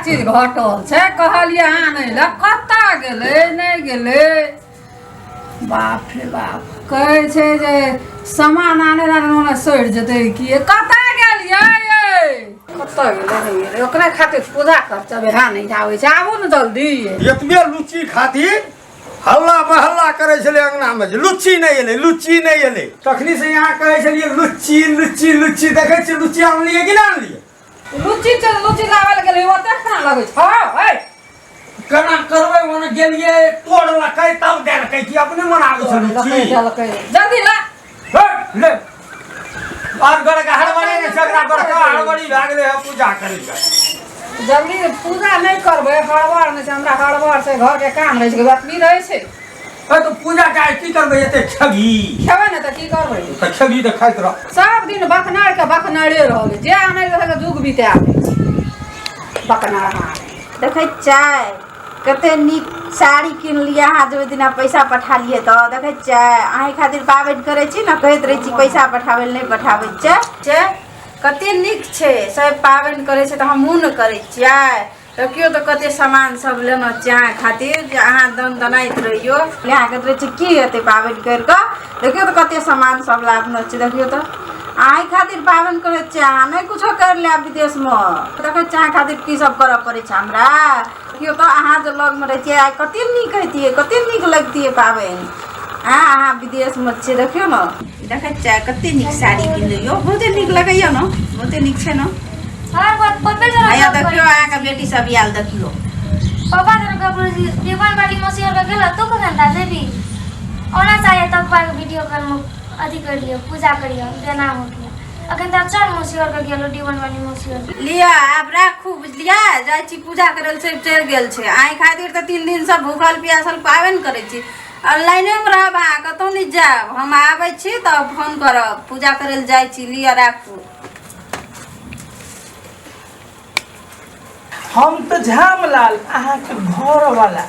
चीज घटल छै कहलिए आनै ला कत्ता गेलै नहीं गेलै बाप रे बाप कहै छै जे सामान आने ओना सड़ि जेतै कि कत्ता गेलियै कत्ता गेलै ओकरा खातिर पूजा खर्चा बेहा नहीं आबै छै आबू ने जल्दी एतबे लुच्ची खातिर हल्ला बहल्ला करे छले अंगना में लुच्ची नहीं एले तखनी से यहाँ कहे छलिए लुच्ची लुच्ची लुच्ची देखे छी लुच्ची आनलिए कि ना आनलिए लुच्ची लावल गेलै ओते केना लगै छै हे केना करबै ओने गेलिए तोड़लकै तब देलकै कि अपने मनाबै छै लुच्ची जल्दी ला ले और गड़का हड़बड़ी ने झगड़ा बड़का हड़बड़ी भए गेलै पूजा करे जल्दी पूजा नहीं करबै हड़बड़ नहीं छै हमरा हड़बड़ से घर के काम रहै छै बात भी रहै छै तो पूजा काहे की करबै एते छगी खेबै ने त की करबै त छगी त खाइत रह सब दिन बकनार के बकनारे रहल जे आनै रहे जुग बीते आबै बकनार देखै चाय कते नीक साड़ी किन लिया अहाँ जो दिना पैसा पठा लिए तो देखै चाय अहीं खातिर पाबनि करै छी न कहैत रहै छी पैसा पठाबै नहि पठाबै छै कते नीक छै सब पाबनि करै छै त हमहूँ न करै छियै देखियो तो कते सामान सब लेना चाह खातिर जे अहाँ दन दनाइत रहियो यहाँ कहैत रहै छी की हेतै पाबनि करि कऽ देखियो तो कते सामान सब लाभना छै देखियो तो अहीं खातिर पाबनि करै छियै अहाँ नहि कुछो कर ले विदेश में देखै चाह खातिर की सब करऽ पड़ै छै हमरा देखियो तो अहाँ जे लग में रहै छियै आइ कते नीक हेतियै कते नीक लगतियै पाबनि अहाँ विदेश में छियै देखियो न देखै छियै कते नीक साड़ी किन लियो बहुते नीक लगैया न बहुते नीक छै न आया देखियो अहाँके बेटी सब आयल देखियो पापा जन कपूर जी दीवान वाली मौसी और गेला तो कखन ता देवी ओना चाहिए तब पाक वीडियो कॉल में अथी कर लियो पूजा करियो देना हो गया अखन तक चल मौसी और गेलो दीवान वाली मौसी और लिया आब राखू बुझलिया जाइ छी पूजा करल से चढ़ गेल छै आइ खातिर त 3 दिन सब भूखल प्यासल पाबनि करै छी ऑनलाइने में रहब अहाँ कतौ नहीं जाब हम आबै छी त फोन करब पूजा करल जाइ छी लिया राखू हम तो झामलाल अहाँ के घर वाला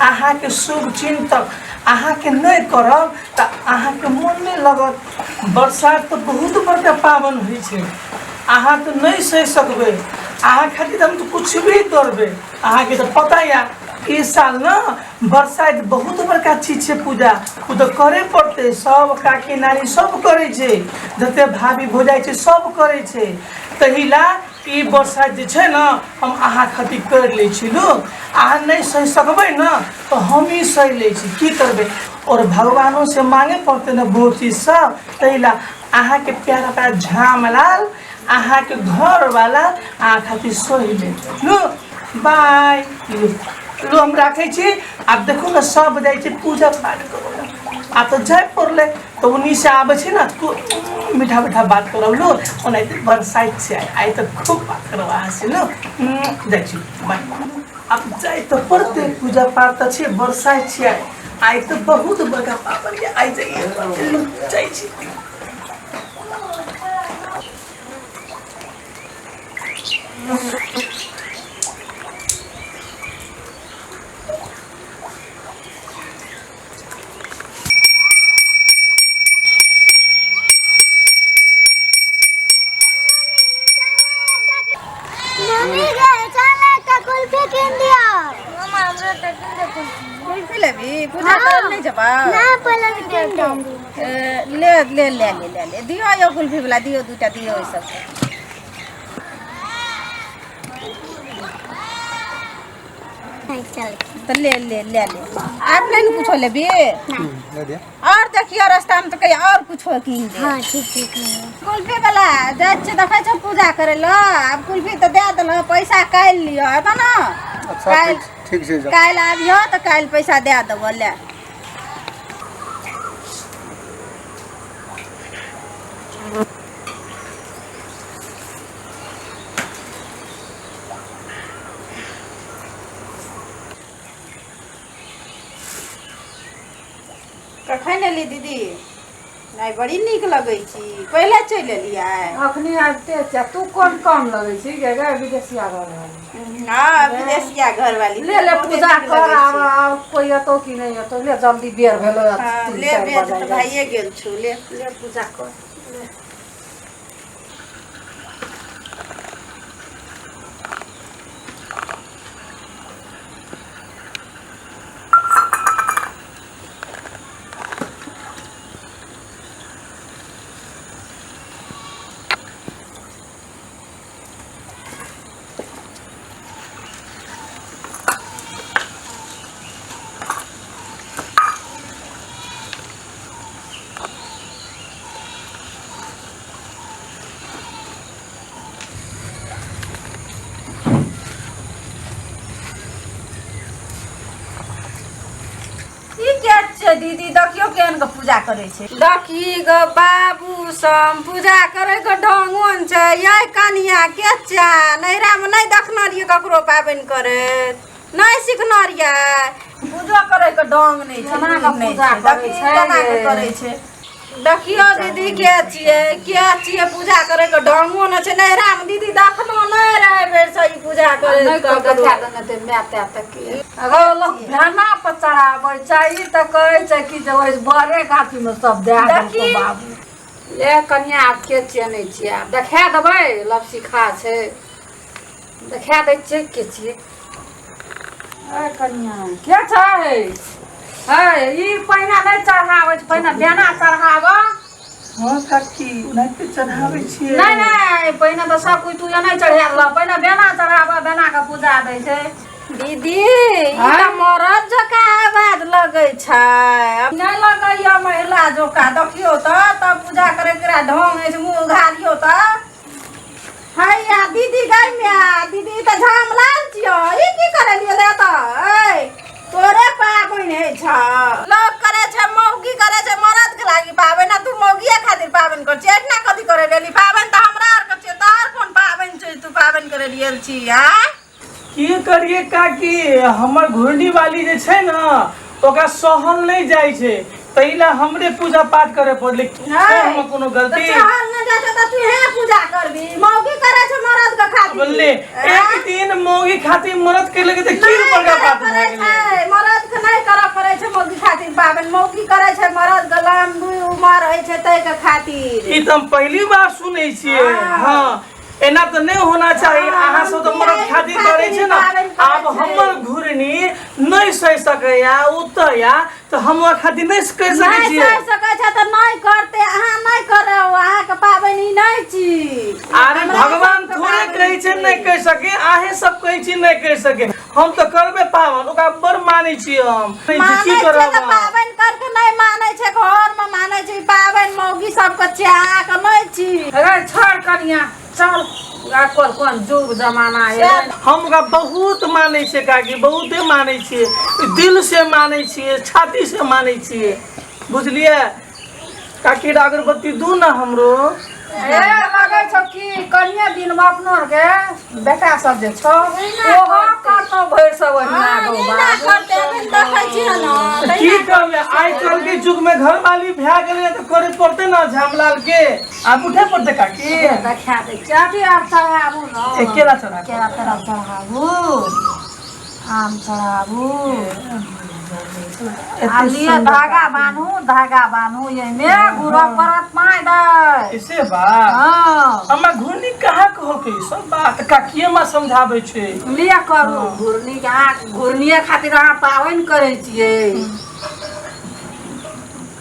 अहाँ के शुभ चिंतक अहाँ के नहीं करब त अहाँ के मन नहीं लगत बरसात तो बहुत बड़का पावन होइ छै अहाँ तो नहीं सह सकबे अहाँ खातिर हम तो कुछ भी करबे अहाँ के तो पता या इस साल ना बरसात बहुत बड़का चीज छै पूजा उ तो करे पड़ते सब काकी नानी सब करे छै जते भाभी भौजाई छै सब करे छै तहिला ई बरसात जे छै ना हम अहाँ खातिर कर ले छी लोग अहाँ नहीं सह सकबे ना तो हम ही सह ले छी की करबे और भगवानों से मांगे पड़ते ना बहुत चीज सब तहिला अहाँ के प्यारा प्यारा झामलाल अहाँ के घर वाला अहाँ खातिर सह ले लो बाय लो हम राखे छी आप देखो ना सब जाय छै पूजा पाठ करो आ तो जाय पड़ले तो उन्हीं से आवे छै ना मीठा मीठा बात करो लो ओनाइते बरसाइत से आई तो खूब बात करवा से लो जाय छी बाय अब जाय तो पड़ते पूजा पाठ त छै बरसाइत से आई तो बहुत बड़का पावन आई जाइए लो जाय छी मम्मी गए चले त कुल्फी किन दियो मम्मा हमरा त किन दे कुल्फी लेबी पूजा करल नहीं जबा ना पहले किन दे ले दियो यो कुल्फी वाला दियो दूटा दियो ई सब चल तो ले आप नहीं कुछो लेबी और देखियो रास्ता में तो कहीं और कुछो किन दे हां ठीक कुल्फी वाला जाय छ देखै छ पूजा करे ल अब कुल्फी तो दे देल पैसा काल लियो है ना अच्छा ठीक छै काल आबियो तो काल पैसा दे देबो ले कखन एली दीदी नहीं बड़ी नीक लगै छी पहले चल एलियै अखनी आबते छै तू कोन काम लगै छी गे विदेशिया घर वाली हां विदेशिया घर वाली ले पूजा कर आब कोई अतो कि नहीं अतो ले जल्दी बेर भेलो ले बेर त भाइये गेल छु ले पूजा कर छै दीदी देखियो केहन के पूजा करे छै देखी ग बाबू सम पूजा करे के ढंगोन छै ये कनिया के चा नैरा में नहीं देखना रहिए ककरो पाबनि करे नहीं सीखना रहिए पूजा करे के ढंग नहीं छै केना के पूजा करे छै केना के करे छै देखियो दीदी के छिए पूजा करे के ढंगो न छै नैरा में दीदी देखनो नहीं रहे बेर सही पूजा करे नहीं को देखा देने ते मैते तक के अगर लोग भेना पर चढ़ाबै चाहिए त कहै छै कि जे ओइ बरे गाछी में सब दे देखी। बाबू ले कन्या आब के चेनै छी आब देखा देबै लब सिखा छै देखा दै छै के छी ए कन्या के छै है ई पहिना नहीं चढ़ाबै छै पहिना बेना चढ़ाबो हाँ काकी उन्हें चढ़ावे छिए नहीं नहीं पहिना तो सब कुछ तू नहीं चढ़ा पहिना बेना चढ़ाबो बेना के पूजा दै छै दीदी ई त मरद जका आवाज लगै छै नहीं लगैया महिला जोका देखियो त पूजा करे के ढंग है मुंह घालियो त हैया दीदी गैमिया दीदी त झाम लाल छियो ई की करे लिए ले त ए तोरे पाबनि है छ लोग करे छै मौगी करे छै मरद के लागी पाबनि तू मौगिया खातिर पाबनि कर छै एतना कथि करे लेली पाबनि त हमरा आर के छै तोहर कोन पाबनि छै तू पाबनि करे लिए छी हां की करिए काकी हमर घुरनी वाली जे छै ना ओकरा सहल नहीं जाय छै तैला हमरे पूजा पाठ करे पड़ले हम कोनो गलती सहल न जा त तू हे पूजा करबी मौगी करे छै मरद के खातिर बोलले एक दिन मौगी खातिर मरद के लगे त की ऊपर का बात भ गेलै मरद के नहीं करे पड़े छै मौगी खातिर पाबनि मौगी करे छै मरद गलाम दुई उमर है छै तै के खातिर ई त हम पहली बार सुनै छियै हां एना तो नहीं होना चाहिए अहाँ सब तो मरद खातिर करे छै ना आब हमर घुरनी नहीं सह सकैया उतया तो हम खातिर नहीं कर सकै नहीं छियै सह सकै छै त नहीं करते अहाँ नहीं करे अहाँ के पाबनि नहीं छी अरे भगवान थोड़े कहै छै नहीं कर सके आहे सब कहै छी नहीं कर सके हम तो करबे पावन ओकरा बड़ मानै छी हम की करब पाबनि करके नहीं मानै छै घर में मानै छै पाबनि मौगी सब के चाह के नहीं छी अरे छोड़ कन्या चल आकर कोन जुग जमाना है हम ओकरा बहुत मानै छियै काकी बहुते मानै छियै दिल से मानै छियै छाती से मानै छियै बुझलिए काकी अगरबत्ती दू ना हमरो ए लगे छ कि कन्या दिन में अपनो के बेटा सब जे छ ओहो करतो भैर सब ओहिना गो बाबू करते देखै छी ना की करबे आइ काल के युग में घर वाली भै गेलै त करे पड़ते ना झामलाल के आब उठे पड़ते काकी देखा दे चाटी आब चढ़ाबू न एकेला चढ़ा केरा तेरा चढ़ाबू आम चढ़ाबू आ लिए धागा बान्हू ये में गुरु परत पाए दे ऐसे बा हां हमरा घुरनी कहाँ कहो के सब बात काकिए में समझाबै छै लिया करू घुरनी के आँख घुरनिए खातिर अहाँ पाबनि करै छियै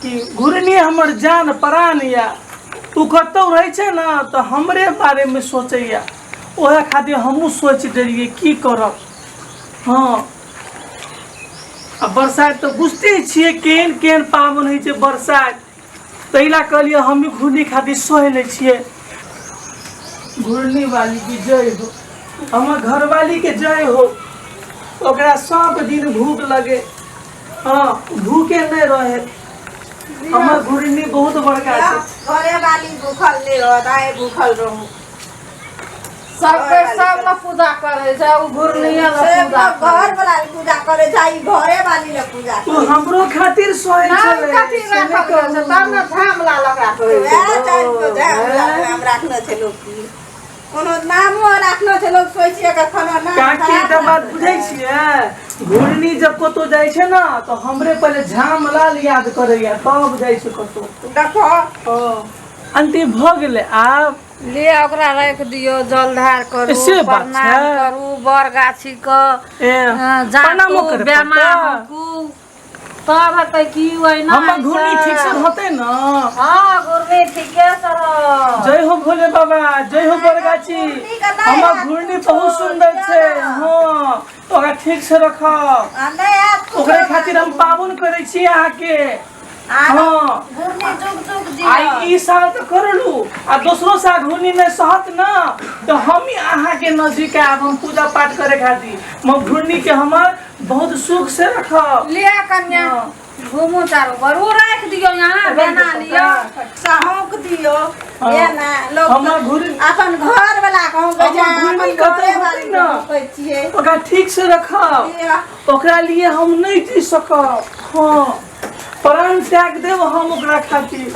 कि घुरनी हमर जान प्राण या तू कतौ रहै छै ना तो हमरे बारे में सोचैया ओहे खातिर हमहूँ सोच डरिए की करब हाँ आ बरसात तो बुझते छियै केहन केहन पावन होइ छै बरसात तैला कहलिए हम घुरनी खातिर सह लै छियै घुरनी वाली की जय हो हमर घरवाली के जय हो ओकरा सब दिन भूख लगे हाँ भूखे नहीं रहे हमर घुरनी बहुत बड़का छै घरे वाली भूखल नहीं रह भूखल रहू सबके सब ल पूजा करे छै उ घुरनिए ल पूजा घर वाला पूजा करे छै घरे वाली ले पूजा तू हमरो खातिर सोए नाम छले कथी राखल छै तब न थामला लगा कहै छै नाम राखने छै लोग की कोनो नामो राखने छै लोग सोचिए के खाना नाम काकी त बात बुझै छियै घुरनी जब कतो जाइ छै ना तो हमरे पहले झामलाल याद करैया तब जाइ छै कतो देखो अंतिम भ गेलै आब ले ओकरा राख दियो जल ढार करू ऐसे बात प्रणाम छै? करू बर गाछी क प्रणामो जाकू करे बेमा पड़तै? हकू तब हतै की होय ना हमर घुरनी ठीक से होतै ना हां घुरनी ठीके से रह जय हो भोले बाबा जय हो बरगाछी हमर घुरनी बहुत सुंदर छै हाँ ओकरा ठीक से रखब ओकरे खातिर हम पावन करै छी अहाँ के हाँ घुरनी जुग जुग जी आई ई साल तो करलू आ दूसरो साल घुरनी में सहत ना तो हम ही अहाँ के नजदीक आब हम पूजा पाठ करे खातिर हम घुरनी के हमर बहुत सुख से रखब लिया कन्या घूमू चारो बरू रख दियो यहाँ बेना लियो सहौक दियो ये ना लोग हमर घुरी अपन घर वाला कहूं के जा हमर घुरी अपन घरे कतौ वाली न कहै छियै ओकरा ठीक से रखब दियो। ओकरा लिए हम नहीं जी सकब हाँ प्राण त्याग देव हम ओकरा खातिर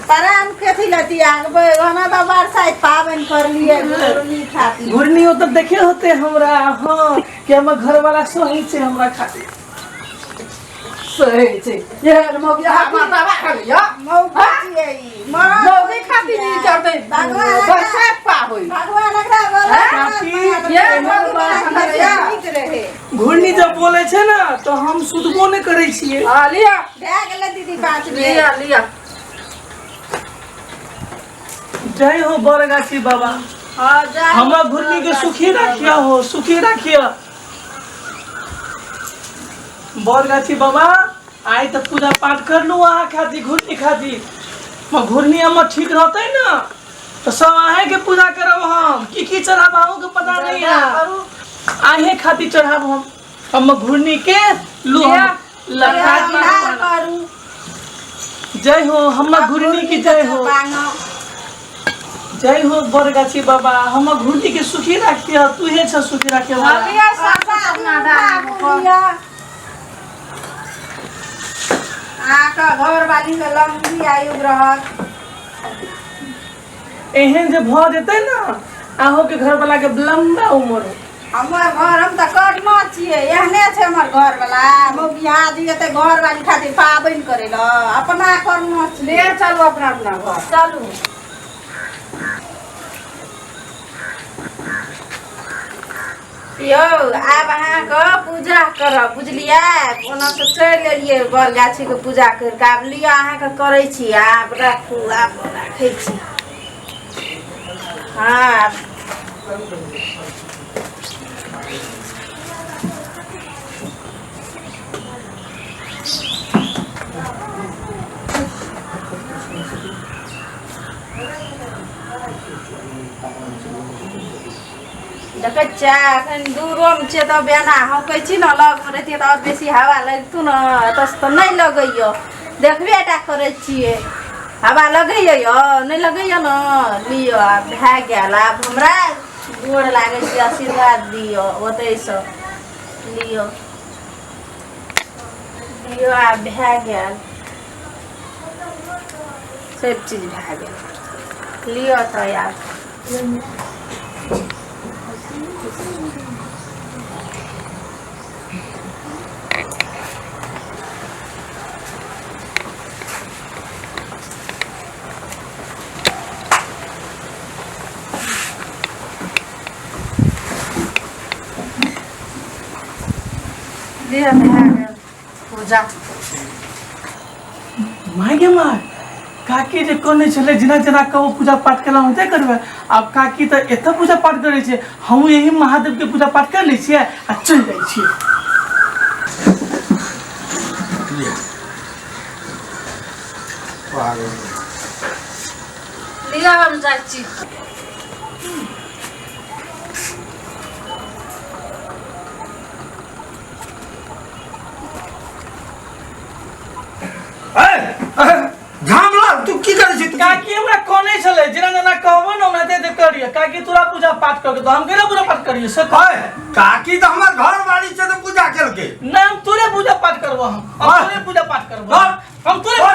परान कथी लती आगबे ओना तो बरसाइत पाबन कर लिए घुरनी खाती घुरनी तो देखे होते हमरा हाँ कि हमर घर वाला सही से हमरा खातिर सही छै ये मौगिया माता बा खलियो मौका छियै मौगी खाती नहीं चढ़ते बरसात पा होई भगवान एकरा बोला ये भगवान ठीक रहे घुरनी जब बोले छे ना तो हम सुधबो नहीं करे छिए आ लिया भए गेलै दीदी 5 लिया लिया जय हो बरगाछी बाबा हां जा हमरा घुरनी के सुखी रखिया हो सुखी रखिया बरगाछी बाबा आई तो पूजा पाठ कर लू वहाँ खातिर घुरनी खातिर घुरनी हमर ठीक रहते ना तो सब आहे के पूजा करब हम की चढ़ाब हमहू के पता नहीं है आहे खातिर चढ़ाब हम घुरनी के लू लखा करू जय हो हमर घुरनी की जय हो जय हो बरगाछी बाबा हम घुरनी के सुखी रखिया तू हे छ सुखी रखे वाला लिया सब अपना दाम आका घर वाली के लंबी आयु रहत एहन जे भ जेतै ना आहो के घर वाला के लंबा उम्र हो हमर घर हम त करना छियै एहने छै हमर घर वाला मौगिया जी एते घर वाली खातिर पाबन करे ल अपना करना ले छियै चलो अपना अपना घर चलू यो आब अहाँके पूजा करब बुझलियै ओना तऽ चलि एलियै बरगाछीके पूजा करि कऽ आब लिअ अहाँके करै छी आब राखू आब राखै छी हाँ देखै छियै एखन दूरोमे छियै तऽ बेना हम कहै छी ने लगमे रहितियै तऽ आओर बेसी हवा लगितौ ने एतऽसँ तऽ नहि लगैए देखबे टा करै छियै हवा लगैए यौ नहि लगैए ने लिअ आब भए गेल आब हमरा गोर लागै छै आशीर्वाद दिअ ओतहिसँ लिअ लिअ आब भए गेल सब चीज भए गेल लिअ तऽ आब लिया भए गेल पूजा माय गे माय काकी जे कहने छले जेना जेना कहू पूजा पाठ केला होते करबे अब काकी तो एते पूजा पाठ करे छे हम यही महादेव के पूजा पाठ कर ले छिए आ चल जाई छिए लिया हम जाइ छी झामलाल तू की करे छी तू काकी हमरा कहने छले जेना जेना कहबो न हमरा दे करिए काकी तोरा पूजा पाठ कर के तो हम केना पूजा पाठ करिए से ओए काकी तो हमर घर वाली से तो पूजा केलके ना हम तोरे पूजा पाठ करबो हम तोरे पूजा पाठ करबो हम तोरे